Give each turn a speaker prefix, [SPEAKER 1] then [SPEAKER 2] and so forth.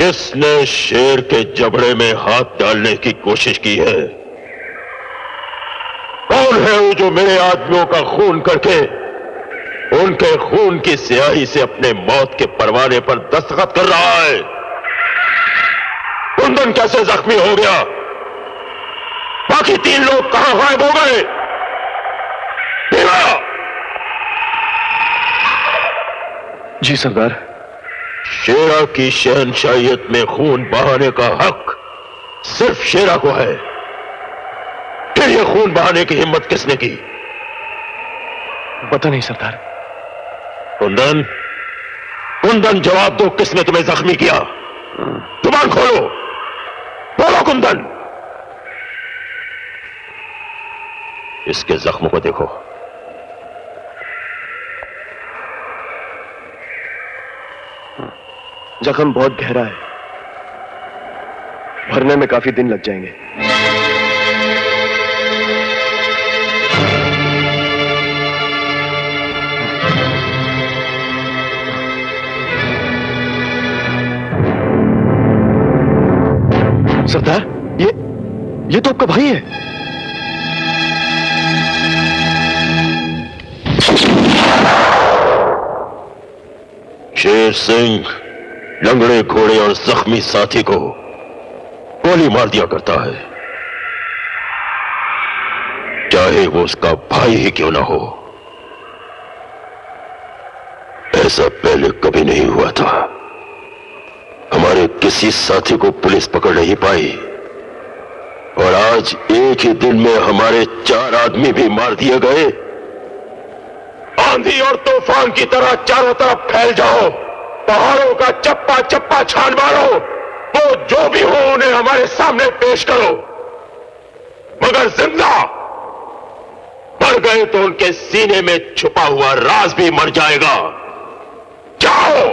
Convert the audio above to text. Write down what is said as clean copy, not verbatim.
[SPEAKER 1] किसने शेर के जबड़े में हाथ डालने की कोशिश की है? कौन है वो जो मेरे आदमियों का खून करके उनके खून की स्याही से अपने मौत के परवाने पर दस्तखत कर रहा है? कुंदन कैसे जख्मी हो गया? बाकी 3 लोग कहां गायब हो गए?
[SPEAKER 2] जी सरदार।
[SPEAKER 1] शेरा की शहनशाहियत में खून बहाने का हक सिर्फ शेरा को है। फिर यह खून बहाने की हिम्मत किसने की?
[SPEAKER 2] पता नहीं सरदार।
[SPEAKER 1] कुंदन, कुंदन जवाब दो, किसने तुम्हें जख्मी किया? जुबान खोलो, बोलो कुंदन। इसके जख्मों को देखो।
[SPEAKER 2] जख्म बहुत गहरा है, भरने में काफी दिन लग जाएंगे। सरदार, ये तो आपका भाई है।
[SPEAKER 1] शेर सिंह लंगड़े घोड़े और जख्मी साथी को गोली मार दिया करता है, चाहे वो उसका भाई ही क्यों ना हो। ऐसा पहले कभी नहीं हुआ था। हमारे किसी साथी को पुलिस पकड़ नहीं पाई और आज एक ही दिन में हमारे 4 आदमी भी मार दिए गए। आंधी और तूफान की तरह चारों तरफ फैल जाओ, पहाड़ों का चप्पा चप्पा छान मारो, वो जो भी हो उन्हें हमारे सामने पेश करो, मगर जिंदा। मर गए तो उनके सीने में छुपा हुआ राज भी मर जाएगा। जाओ।